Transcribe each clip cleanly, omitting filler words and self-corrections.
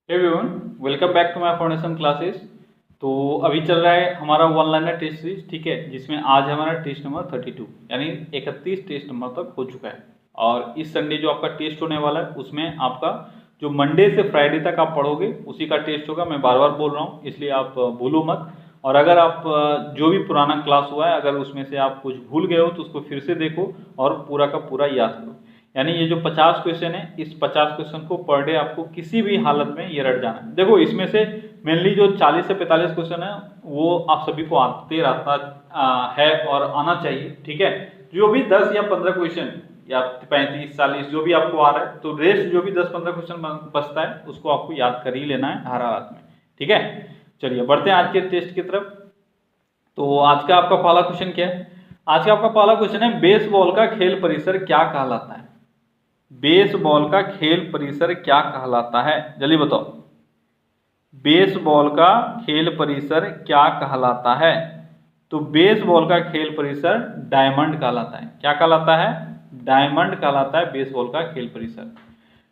Everyone, welcome back to my foundation classes. तो अभी चल रहा है हमारा वन लाइनर टेस्ट सीरीज, ठीक है, जिसमें आज हमारा टेस्ट नंबर 32 यानी 31 टेस्ट नंबर तक हो चुका है। और इस संडे जो आपका टेस्ट होने वाला है उसमें आपका जो मंडे से फ्राइडे तक आप पढ़ोगे उसी का टेस्ट होगा। मैं बार बार बोल रहा हूँ, इसलिए आप भूलो मत। और अगर आप जो भी पुराना क्लास हुआ है, अगर उसमें से आप कुछ भूल गए हो तो उसको फिर से देखो और पूरा का पूरा याद करो। यानी ये जो 50 क्वेश्चन है, इस 50 क्वेश्चन को पर डे आपको किसी भी हालत में ये रट जाना है। देखो, इसमें से मेनली जो 40 से 45 क्वेश्चन है वो आप सभी को आते रहता है और आना चाहिए, ठीक है। जो भी 10 या 15 क्वेश्चन या 35 40 जो भी आपको आ रहा है, तो रेस्ट जो भी 10-15 क्वेश्चन बचता है उसको आपको याद कर ही लेना है हर हालत में, ठीक है। चलिए बढ़ते हैं आज के टेस्ट की तरफ। तो आज का आपका पहला क्वेश्चन क्या है? आज का आपका पहला क्वेश्चन है, बेसबॉल का खेल परिसर क्या कहलाता है? बेसबॉल का खेल परिसर क्या कहलाता है? जल्दी बताओ। बेसबॉल का खेल परिसर क्या कहलाता है? तो बेसबॉल का खेल परिसर डायमंड कहलाता है। क्या कहलाता है? डायमंड कहलाता है बेसबॉल का खेल परिसर।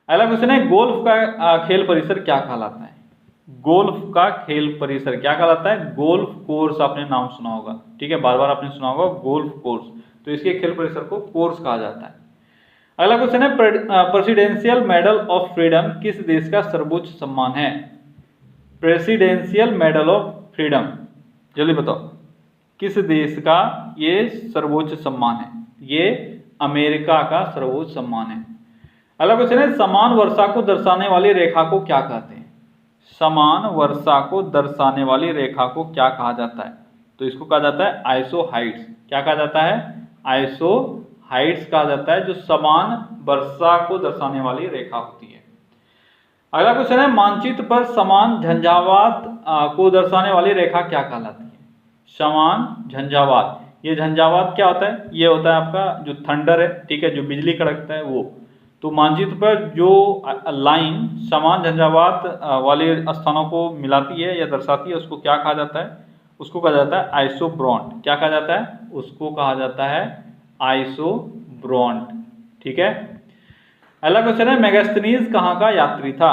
अगला क्वेश्चन है, गोल्फ का खेल परिसर क्या कहलाता है? गोल्फ का खेल परिसर क्या कहलाता है? गोल्फ कोर्स आपने नाम सुना होगा, ठीक है, बार बार आपने सुना होगा गोल्फ कोर्स। तो इसके खेल परिसर को कोर्स कहा जाता है। अगला क्वेश्चन है, प्रेसिडेंशियल मेडल ऑफ फ्रीडम किस देश का सर्वोच्च सम्मान है? प्रेसिडेंशियल मेडल ऑफ फ्रीडम, जल्दी बताओ, किस देश का ये सर्वोच्च सम्मान है? ये अमेरिका का सर्वोच्च सम्मान है। अगला क्वेश्चन है, समान वर्षा को दर्शाने वाली रेखा को क्या कहते हैं? समान वर्षा को दर्शाने वाली रेखा को क्या कहा जाता है? तो इसको कहा जाता है आइसोहाइड्स। क्या कहा जाता है? आइसोहाइड्स कहा जाता है, जो समान वर्षा को दर्शाने वाली रेखा होती है। अगला क्वेश्चन है, मानचित्र पर समान झंझावात को दर्शाने वाली रेखा क्या कहलाती है? समान झंझावात। ये झंझावात क्या होता है? ये होता है आपका जो थंडर है, ठीक है, जो बिजली कड़कता है वो। तो मानचित्र पर जो लाइन समान झंझावात वाले स्थानों को मिलाती है या दर्शाती है उसको क्या कहा जाता है? उसको कहा जाता है आइसोब्रॉन्ड। क्या कहा जाता है? उसको कहा जाता है आइसोब्रॉन्ड, ठीक है। अगला क्वेश्चन है, मेगास्थनीज कहाँ का यात्री था?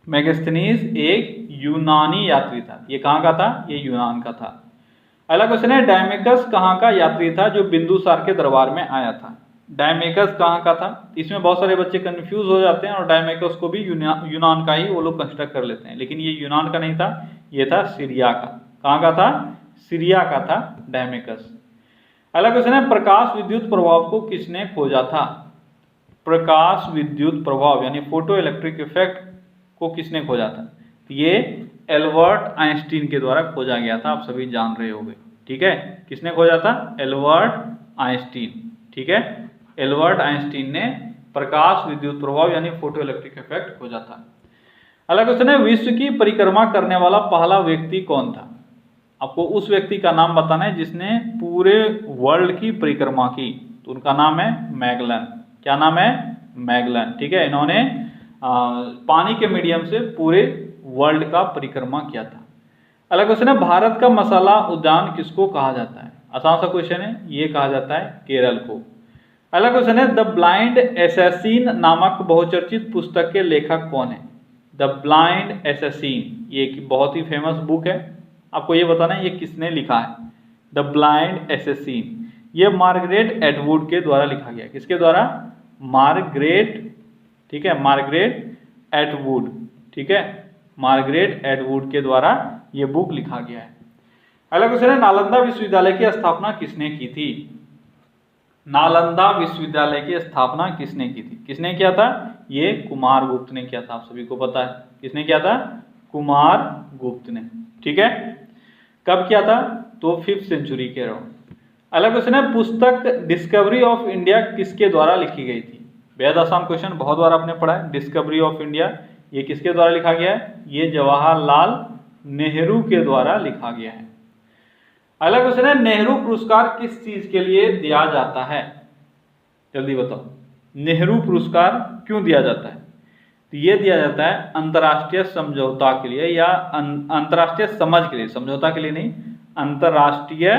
मेगास्थनीज एक यूनानी यात्री था। ये कहाँ का था? ये यूनान का था। अगला क्वेश्चन है, डायमेकस कहाँ का यात्री था जो बिंदुसार के दरबार में आया था? डायमेकस कहाँ का था? इसमें बहुत सारे बच्चे कंफ्यूज हो जाते हैं और डायमेकस को भी यूनान का ही वो लोग कंसिडर कर लेते हैं, लेकिन ये यूनान का नहीं था, ये था सीरिया का। कहाँ का था? सीरिया का था डायमेकस। अगला क्वेश्चन है, प्रकाश विद्युत प्रभाव को किसने खोजा था? प्रकाश विद्युत प्रभाव यानी फोटो इलेक्ट्रिक इफेक्ट को किसने खोजा था? तो ये एल्बर्ट आइंस्टीन के द्वारा खोजा गया था, आप सभी जान रहे होंगे, ठीक है। किसने खोजा था? एल्बर्ट आइंस्टीन, ठीक है। एल्बर्ट आइंस्टीन ने प्रकाश विद्युत प्रभाव यानी फोटो इलेक्ट्रिक इफेक्ट खोजा था। अगला क्वेश्चन है, विश्व की परिक्रमा करने वाला पहला व्यक्ति कौन था? आपको उस व्यक्ति का नाम बताना है जिसने पूरे वर्ल्ड की परिक्रमा की। तो उनका नाम है मैगलन। क्या नाम है? मैगलन, ठीक है। इन्होंने पानी के मीडियम से पूरे वर्ल्ड का परिक्रमा किया था। अगला क्वेश्चन है, भारत का मसाला उद्यान किसको कहा जाता है? आसान सा क्वेश्चन है, ये कहा जाता है केरल को। अगला क्वेश्चन है, द ब्लाइंड एसेसिन नामक बहुचर्चित पुस्तक के लेखक कौन है? द ब्लाइंड एसेसिन ये एक बहुत ही फेमस बुक है, आपको ये बताना है ये किसने लिखा है। द ब्लाइंड एसेसिन ये मार्गरेट एटवुड के द्वारा लिखा गया। किसके द्वारा? मार्गरेट, ठीक है, मार्गरेट एटवुड, ठीक है, मार्गरेट एटवुड के द्वारा ये बुक लिखा गया है। अगला क्वेश्चन है, नालंदा विश्वविद्यालय की स्थापना किसने की थी? नालंदा विश्वविद्यालय की स्थापना किसने की थी? किसने किया था? ये कुमारगुप्त ने किया था, आप सभी को पता है। किसने किया था? कुमारगुप्त ने, ठीक है। कब किया था? तो 5th सेंचुरी के अराउंड। अगला क्वेश्चन है, पुस्तक डिस्कवरी ऑफ इंडिया किसके द्वारा लिखी गई थी? बेहद आसान क्वेश्चन, बहुत बार आपने पढ़ा है। डिस्कवरी ऑफ इंडिया ये किसके द्वारा लिखा गया है? ये जवाहरलाल नेहरू के द्वारा लिखा गया है। अगला क्वेश्चन है, नेहरू पुरस्कार किस चीज के लिए दिया जाता है? जल्दी बताओ, नेहरू पुरस्कार क्यों दिया जाता है? तो ये दिया जाता है अंतर्राष्ट्रीय समझौता के लिए या अंतर्राष्ट्रीय समझ के लिए, समझौता के लिए नहीं, अंतर्राष्ट्रीय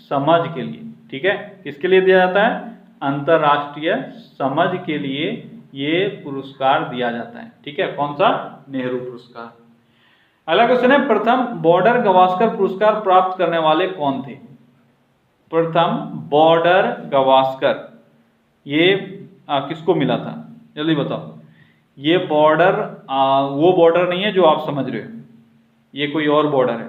समझ के लिए, ठीक है। किसके लिए दिया जाता है? अंतर्राष्ट्रीय समझ के लिए ये पुरस्कार दिया जाता है। ठीक है, कौन सा? नेहरू पुरस्कार। अगला क्वेश्चन है, प्रथम बॉर्डर गवास्कर पुरस्कार प्राप्त करने वाले कौन थे? प्रथम बॉर्डर गवास्कर ये किसको मिला था? जल्दी बताओ। ये बॉर्डर वो बॉर्डर नहीं है जो आप समझ रहे हो, ये कोई और बॉर्डर है।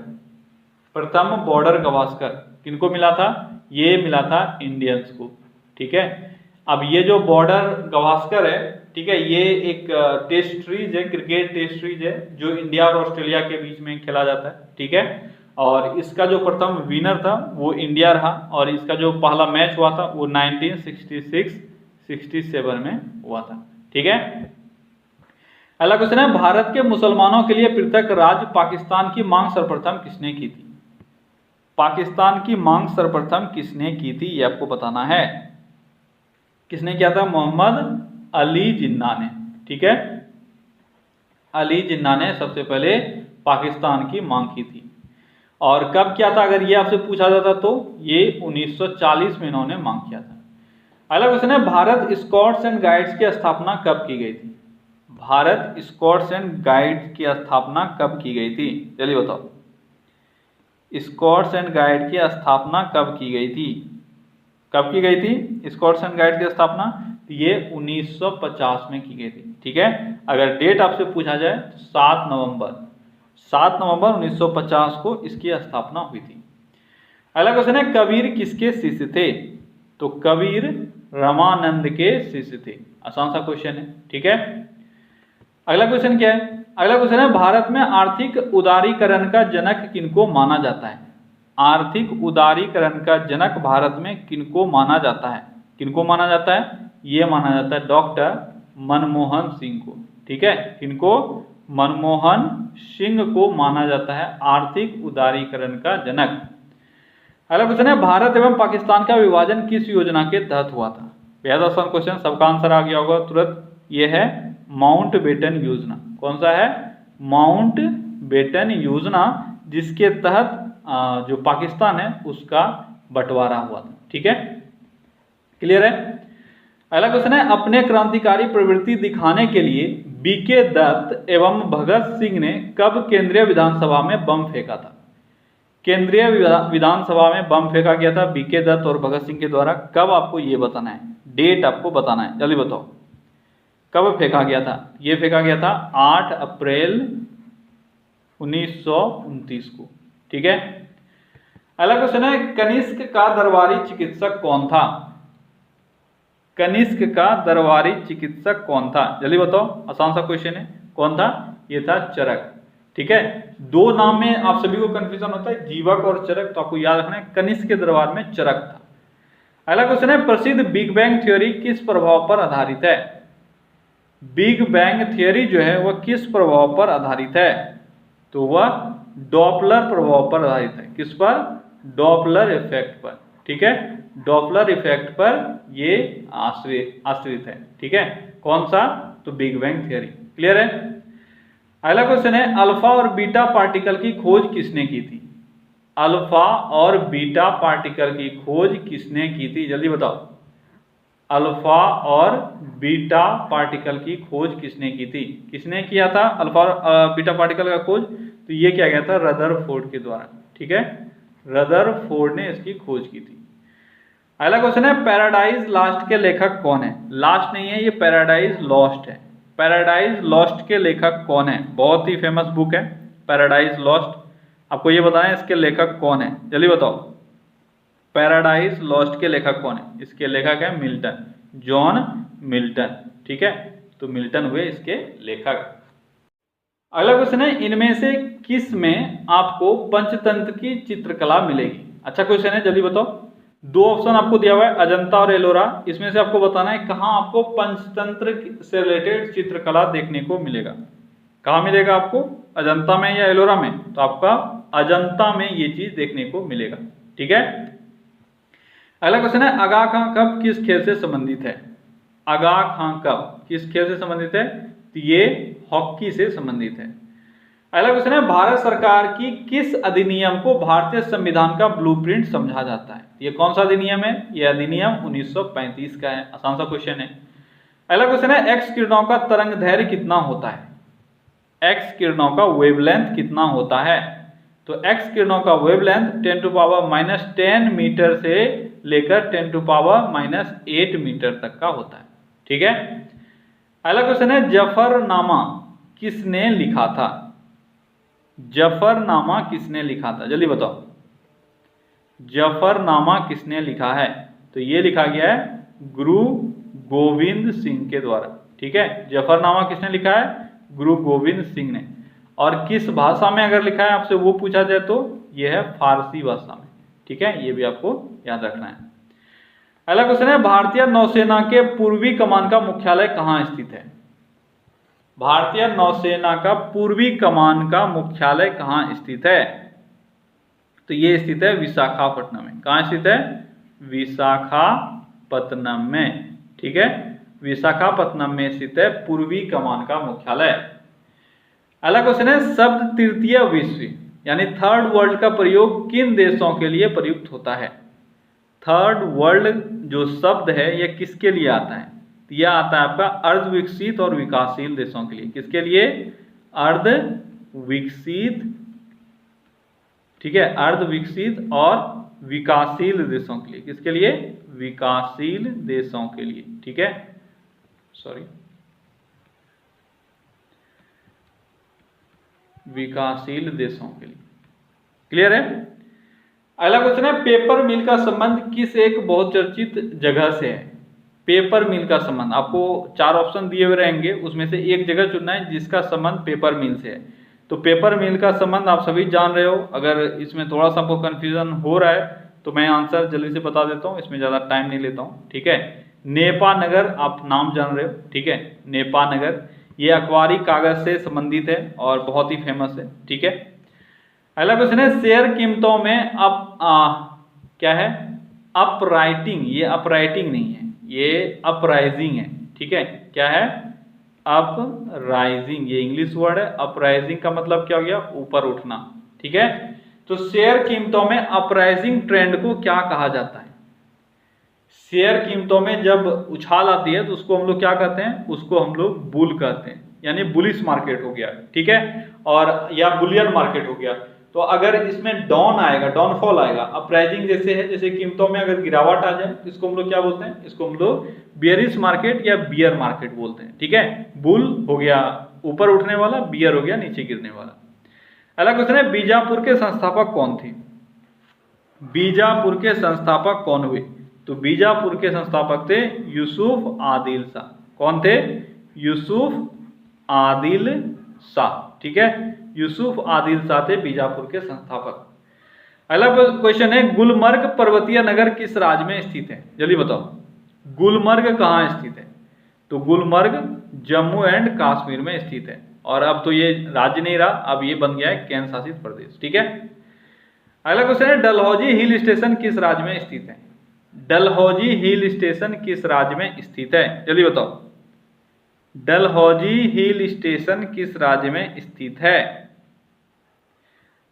प्रथम बॉर्डर गवास्कर किनको मिला था? ये मिला था इंडियंस को। ठीक है, अब ये जो बॉर्डर गवास्कर है, ठीक है, ये एक टेस्ट सीरीज है, क्रिकेट टेस्ट सीरीज है जो इंडिया और ऑस्ट्रेलिया के बीच में खेला जाता है। ठीक है, और इसका जो प्रथम विनर था वो इंडिया रहा, और इसका जो पहला मैच हुआ था वो 1966-67 में हुआ था। ठीक है, अगला क्वेश्चन है, भारत के मुसलमानों के लिए पृथक राज्य पाकिस्तान की मांग सर्वप्रथम किसने की थी? पाकिस्तान की मांग सर्वप्रथम किसने की थी, ये आपको बताना है। किसने किया था? मोहम्मद अली जिन्ना ने। ठीक है, अली जिन्ना ने सबसे पहले पाकिस्तान की मांग की थी। और कब किया था? अगर ये आपसे पूछा जाता तो ये 1940 में इन्होंने मांग किया था। अगला क्वेश्चन है, भारत स्काउट्स एंड गाइड्स की स्थापना कब की गई थी? भारत स्काउट्स एंड गाइड्स की स्थापना कब की गई थी? चलिए बताओ। स्काउट्स एंड गाइड की स्थापना कब की गई थी? कब की गई थी स्काउट्स एंड गाइड की स्थापना? ये 1950 में की गई थी। ठीक है, अगर डेट आपसे पूछा जाए तो 7 नवंबर 1950 को इसकी स्थापना हुई थी। अगला क्वेश्चन है, कबीर किसके शिष्य थे? तो कबीर रामानंद के शिष्य थे। आसान सा क्वेश्चन है। ठीक है, अगला क्वेश्चन क्या है? अगला क्वेश्चन है, भारत में आर्थिक उदारीकरण का जनक किनको माना जाता है? आर्थिक उदारीकरण का जनक भारत में किनको माना जाता है? किनको माना जाता है? ये माना जाता है डॉक्टर मनमोहन सिंह को। ठीक है, किनको? मनमोहन सिंह को माना जाता है आर्थिक उदारीकरण का जनक। अगला क्वेश्चन है, भारत एवं पाकिस्तान का विभाजन किस योजना के तहत हुआ था? बेहद आसान क्वेश्चन, सबका आंसर आ गया होगा तुरंत। ये है माउंटबेटन योजना। कौन सा है? माउंटबेटन योजना, जिसके तहत जो पाकिस्तान है उसका बंटवारा हुआ था। ठीक है, क्लियर है? अगला क्वेश्चन है, अपने क्रांतिकारी प्रवृत्ति दिखाने के लिए बीके दत्त एवं भगत सिंह ने कब केंद्रीय विधानसभा में बम फेंका था? केंद्रीय विधानसभा में बम फेंका गया था बीके दत्त और भगत सिंह के द्वारा। कब? आपको ये बताना है, डेट आपको बताना है। जल्दी बताओ कब फेंका गया था? ये फेंका गया था 8 अप्रैल 1929 को। ठीक है, अगला क्वेश्चन है, कनिष्क का दरबारी चिकित्सक कौन था? कनिष्क का दरबारी चिकित्सक कौन था? जल्दी बताओ, आसान सा क्वेश्चन है। कौन था? ये था चरक। ठीक है, दो नाम में आप सभी को कंफ्यूजन होता है, जीवक और चरक, तो आपको याद रखना है कनिष्क के दरबार में चरक था। अगला क्वेश्चन है, प्रसिद्ध बिग बैंग थ्योरी किस प्रभाव पर आधारित है? बिग बैंग थ्योरी जो है वह किस प्रभाव पर आधारित है? तो वह डॉपलर प्रभाव पर आधारित है। किस पर? डॉपलर इफेक्ट पर। ठीक है, डॉपलर इफेक्ट पर ये आश्रित है। ठीक है, कौन सा? तो बिग बैंग थ्योरी। क्लियर है? अगला क्वेश्चन है, अल्फा और बीटा पार्टिकल की खोज किसने की थी? अल्फा और बीटा पार्टिकल की खोज किसने की थी? जल्दी बताओ। अल्फा और बीटा पार्टिकल की खोज किसने की थी? किसने किया था अल्फा और बीटा पार्टिकल का खोज? तो ये किया गया था रदरफोर्ड के द्वारा। ठीक है, रदरफोर्ड ने इसकी खोज की थी। अगला क्वेश्चन है, पैराडाइज लॉस्ट के लेखक कौन है? लास्ट नहीं है, ये पैराडाइज लॉस्ट है। पैराडाइज लॉस्ट के लेखक कौन है? बहुत ही फेमस बुक है पैराडाइज लॉस्ट। आपको ये बताना है इसके लेखक कौन है। जल्दी बताओ, पैराडाइज लॉस्ट के लेखक कौन है? इसके लेखक है मिल्टन, जॉन मिल्टन। ठीक है, तो मिल्टन हुए इसके लेखक। अगला क्वेश्चन है, इनमें से किस में आपको पंचतंत्र की चित्रकला मिलेगी? अच्छा क्वेश्चन है, जल्दी बताओ। दो ऑप्शन आपको दिया हुआ है, अजंता और एलोरा। इसमें से आपको बताना है कहाँ आपको पंचतंत्र से रिलेटेड चित्रकला देखने को मिलेगा। कहाँ मिलेगा आपको? अजंता में या एलोरा में? तो आपका अजंता में ये चीज देखने को मिलेगा। ठीक है, अगला क्वेश्चन है, आगा खां कब किस खेल से संबंधित है? आगा खां कब किस खेल से संबंधित है? तो ये हॉकी से संबंधित है। अगला क्वेश्चन है, भारत सरकार की किस अधिनियम को भारतीय संविधान का ब्लूप्रिंट समझा जाता है? ये कौन सा अधिनियम है? ये अधिनियम 1935 का है। आसान सा क्वेश्चन है। अगला क्वेश्चन है एक्स किरणों का तरंग दैर्घ्य कितना होता है? एक्स किरणों का वेवलेंथ कितना होता है? तो एक्स किरणों का वेवलेंथ 10⁻⁻10 मीटर से लेकर 10⁻⁻8 मीटर तक का होता है। ठीक है। अगला क्वेश्चन है जफरनामा किसने लिखा था? जफरनामा किसने लिखा था? जल्दी बताओ, जफरनामा किसने लिखा है? तो ये लिखा गया है गुरु गोविंद सिंह के द्वारा। ठीक है, जफरनामा किसने लिखा है? गुरु गोविंद सिंह ने। और किस भाषा में अगर लिखा है आपसे वो पूछा जाए तो यह है फारसी भाषा में। ठीक है, ये भी आपको याद रखना है। अगला क्वेश्चन है भारतीय नौसेना के पूर्वी कमान का मुख्यालय कहाँ स्थित है? भारतीय नौसेना का पूर्वी कमान का मुख्यालय कहाँ स्थित है? तो ये स्थित है विशाखापट्टनम में। कहाँ स्थित है? विशाखापट्टनम में। ठीक है, विशाखापट्टनम में स्थित है पूर्वी कमान का मुख्यालय। अगला क्वेश्चन है शब्द तृतीय विश्व यानी थर्ड वर्ल्ड का प्रयोग किन देशों के लिए प्रयुक्त होता है? थर्ड वर्ल्ड जो शब्द है यह किसके लिए आता है? यह आता है आपका अर्ध विकसित और विकासशील देशों के लिए। किसके लिए? अर्ध विकसित, ठीक है, अर्ध विकसित और विकासशील देशों के लिए। किसके लिए? विकासशील देशों के लिए। ठीक है, सॉरी, विकासशील देशों के लिए। क्लियर है? अगला क्वेश्चन है पेपर मिल का संबंध किस एक बहुत चर्चित जगह से है? पेपर मिल का संबंध, आपको 4 ऑप्शन दिए हुए रहेंगे, उसमें से एक जगह चुनना है जिसका संबंध पेपर मिल से है। तो पेपर मिल का संबंध आप सभी जान रहे हो। अगर इसमें थोड़ा सा आपको कंफ्यूजन हो रहा है तो मैं आंसर जल्दी से बता देता हूँ, इसमें ज़्यादा टाइम नहीं लेता हूँ। ठीक है, नेपा नगर आप नाम जान रहे हो। ठीक है, नेपा नगर ये अखबारी कागज से संबंधित है और बहुत ही फेमस है। ठीक है। अगला क्वेश्चन है शेयर कीमतों में क्या है? अपराइटिंग। ये अपराइटिंग नहीं है, ये अपराइजिंग है। ठीक है, क्या है? अपराइजिंग। ये इंग्लिश वर्ड है। अपराइजिंग का मतलब क्या हो गया? ऊपर उठना। ठीक है, तो शेयर कीमतों में अपराइजिंग ट्रेंड को क्या कहा जाता है? शेयर कीमतों में जब उछाल आती है तो उसको हम लोग क्या कहते हैं? उसको हम लोग बुल कहते हैं, यानी बुलिश मार्केट हो गया। ठीक है, और या बुलियन मार्केट हो गया। तो अगर इसमें डाउन आएगा, डाउनफॉल आएगा, अपराइजिंग जैसे है, जैसे कीमतों में अगर गिरावट आ जाए तो इसको हम लोग क्या बोलते हैं? इसको हम लोग बियरिश मार्केट या बियर मार्केट बोलते हैं। ठीक है, बुल हो गया ऊपर उठने वाला, बियर हो गया नीचे गिरने वाला। अगला क्वेश्चन है बीजापुर के संस्थापक कौन थे? बीजापुर के संस्थापक कौन हुए? तो बीजापुर के संस्थापक थे यूसुफ आदिल शाह। कौन थे? यूसुफ आदिल शाह। ठीक है, यूसुफ आदिल शाह थे बीजापुर के संस्थापक। अगला क्वेश्चन है गुलमर्ग पर्वतीय नगर किस राज्य में स्थित है? जल्दी बताओ, गुलमर्ग कहाँ स्थित है? तो गुलमर्ग जम्मू एंड कश्मीर में स्थित है। और अब तो ये राज्य नहीं रहा, अब ये बन गया है केंद्र शासित प्रदेश। ठीक है। अगला क्वेश्चन है डलहौजी हिल स्टेशन किस राज्य में स्थित है? डलहौजी हिल स्टेशन किस राज्य में स्थित है? जल्दी बताओ, डलहौजी हिल स्टेशन किस राज्य में स्थित है?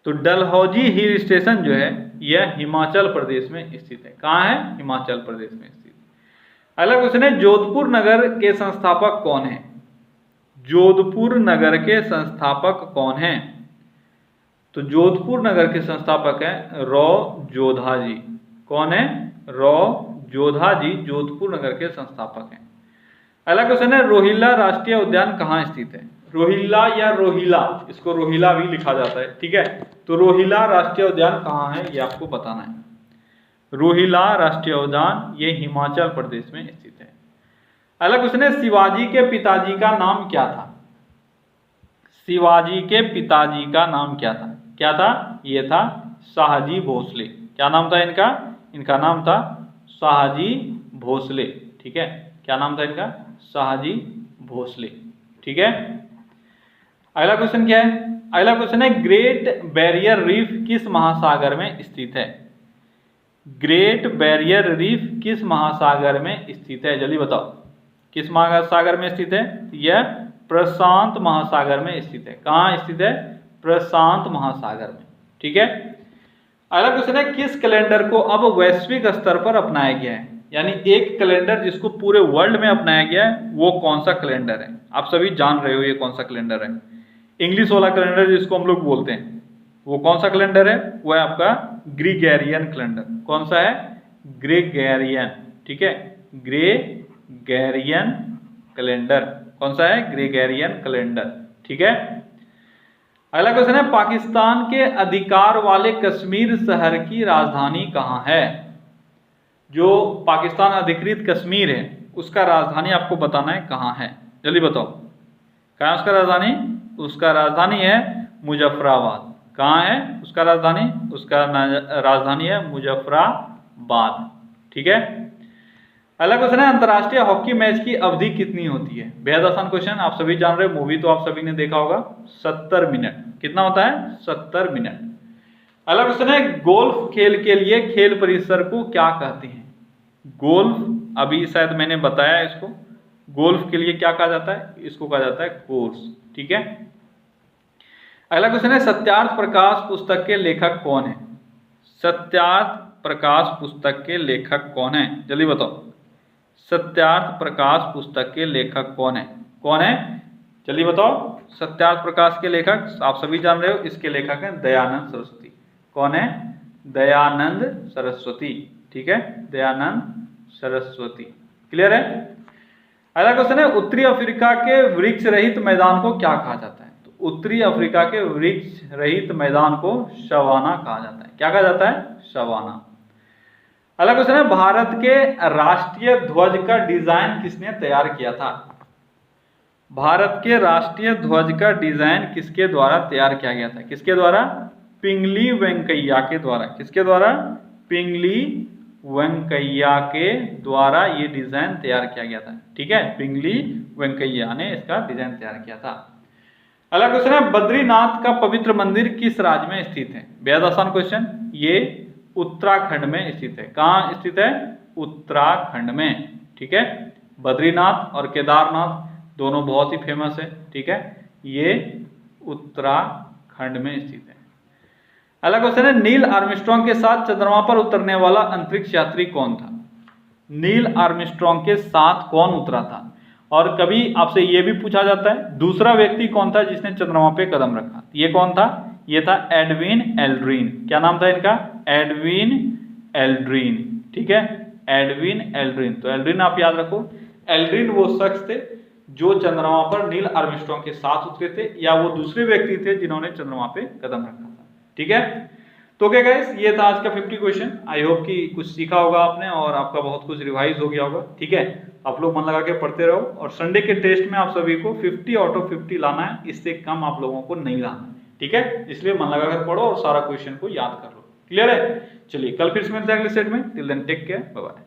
तो डलहौजी हिल स्टेशन जो है यह हिमाचल प्रदेश में स्थित है। कहाँ है? हिमाचल प्रदेश में स्थित। अगला क्वेश्चन है जोधपुर नगर के संस्थापक कौन है? जोधपुर नगर के संस्थापक कौन है? तो जोधपुर नगर के संस्थापक है रॉ जोधा जी। कौन है? रॉ जोधा जी जोधपुर नगर के संस्थापक हैं। अगला क्वेश्चन है रोहिल्ला राष्ट्रीय उद्यान कहाँ स्थित है? रोहिल्ला या रोहिला, इसको रोहिला भी लिखा जाता है। ठीक है, तो रोहिला राष्ट्रीय उद्यान कहाँ है ये आपको बताना है। रोहिला राष्ट्रीय उद्यान ये हिमाचल प्रदेश में स्थित है। अगला क्वेश्चन है शिवाजी के पिताजी का नाम क्या था? शिवाजी के पिताजी का नाम क्या था? क्या था? ये था शाहजी भोसले। क्या नाम था इनका? इनका नाम था शाहजी भोसले। ठीक है, क्या नाम था इनका? शाहजी भोसले। ठीक है। अगला क्वेश्चन क्या है? अगला क्वेश्चन है ग्रेट बैरियर रीफ किस महासागर में स्थित है? ग्रेट बैरियर रीफ किस महासागर में स्थित है? जल्दी बताओ, किस महासागर में स्थित है? यह प्रशांत महासागर में स्थित है। कहाँ स्थित है? प्रशांत महासागर में। ठीक है। अगला क्वेश्चन है किस कैलेंडर को अब वैश्विक स्तर पर अपनाया गया है? यानी एक कैलेंडर जिसको पूरे वर्ल्ड में अपनाया गया है वो कौन सा कैलेंडर है? आप सभी जान रहे हो ये कौन सा कैलेंडर है। इंग्लिश वाला कैलेंडर जिसको हम लोग बोलते हैं वो कौन सा कैलेंडर है? वो है आपका ग्रीगोरियन कैलेंडर। कौन सा है? ग्रेगोरियन। ठीक है, ग्रेगोरियन कैलेंडर। कौन सा है? Gregorian calendar. ठीक है। अगला क्वेश्चन है, पाकिस्तान के अधिकार वाले कश्मीर शहर की राजधानी कहाँ है? जो पाकिस्तान अधिकृत कश्मीर है उसका राजधानी आपको बताना है कहाँ है। जल्दी बताओ, कहाँ है उसका राजधानी? उसका राजधानी है मुजफ्फराबाद। कहाँ है उसका राजधानी? उसका राजधानी है मुजफ्फराबाद। ठीक है। अगला क्वेश्चन है, अंतर्राष्ट्रीय हॉकी मैच की अवधि कितनी होती है? बेहद आसान क्वेश्चन, आप सभी जान रहे हो, मूवी तो आप सभी ने देखा होगा। 70 मिनट। कितना होता है? 70 मिनट। अगला क्वेश्चन है, गोल्फ खेल के लिए खेल परिसर को क्या कहते हैं? गोल्फ, अभी शायद मैंने बताया इसको, गोल्फ के लिए क्या कहा जाता है? इसको कहा जाता है कोर्स। ठीक है। अगला क्वेश्चन है, सत्यार्थ प्रकाश पुस्तक के लेखक कौन है? सत्यार्थ प्रकाश पुस्तक के लेखक कौन है? जल्दी बताओ, सत्यार्थ प्रकाश पुस्तक के लेखक कौन है? कौन है? जल्दी बताओ। सत्यार्थ प्रकाश के लेखक आप सभी जान रहे हो, इसके लेखक हैं दयानंद सरस्वती। कौन है? दयानंद सरस्वती। ठीक है, दयानंद सरस्वती। क्लियर है। अगला क्वेश्चन है, उत्तरी अफ्रीका के वृक्ष रहित मैदान को क्या कहा जाता है? तो उत्तरी अफ्रीका के वृक्ष रहित मैदान को सवाना कहा जाता है। क्या कहा जाता है? सवाना। अगला क्वेश्चन है, भारत के राष्ट्रीय ध्वज का डिजाइन किसने तैयार किया था? भारत के राष्ट्रीय ध्वज का डिजाइन किसके द्वारा तैयार किया गया था? किसके द्वारा? पिंगली वेंकैया के द्वारा। किसके द्वारा? पिंगली वेंकैया के द्वारा ये डिजाइन तैयार किया गया था। ठीक है, पिंगली वेंकैया ने इसका डिजाइन तैयार किया था। अगला क्वेश्चन है, बद्रीनाथ का पवित्र मंदिर किस राज्य में स्थित है? बेहद आसान क्वेश्चन, ये उत्तराखंड में स्थित है। कहाँ स्थित है? उत्तराखंड में। ठीक है, बद्रीनाथ और केदारनाथ दोनों बहुत ही फेमस है। ठीक है, ये उत्तराखंड में स्थित है। अगला क्वेश्चन है, नील आर्मस्ट्रांग के साथ चंद्रमा पर उतरने वाला अंतरिक्ष यात्री कौन था? नील आर्मस्ट्रांग के साथ कौन उतरा था? और कभी आपसे यह भी पूछा जाता है, दूसरा व्यक्ति कौन था जिसने चंद्रमा पे कदम रखा? ये कौन था? ये था एडविन एल्ड्रिन। क्या नाम था इनका? Edwin Aldrin. ठीक है, एडविन एल्ड्रिन। तो एल्ड्रिन आप याद रखो, एल्ड्रिन वो शख्स थे जो चंद्रमा पर नील आर्मस्ट्रांग के साथ उतरे थे, या वो दूसरे व्यक्ति थे जिन्होंने चंद्रमा पे कदम रखा था। ठीक है, तो क्या गाइस, ये था आज का 50 क्वेश्चन। आई होप कि कुछ सीखा होगा आपने और आपका बहुत कुछ रिवाइज हो गया होगा। ठीक है, आप लोग मन लगा के पढ़ते रहो और संडे के टेस्ट में आप सभी को 50 आउट ऑफ 50 लाना है, इससे कम आप लोगों को नहीं लाना। ठीक है, इसलिए मन लगा कर पढ़ो और सारा क्वेश्चन को याद कर लो। क्लियर है? चलिए कल फिर से मिलते हैं अगले सेट में। Till then take care, bye bye.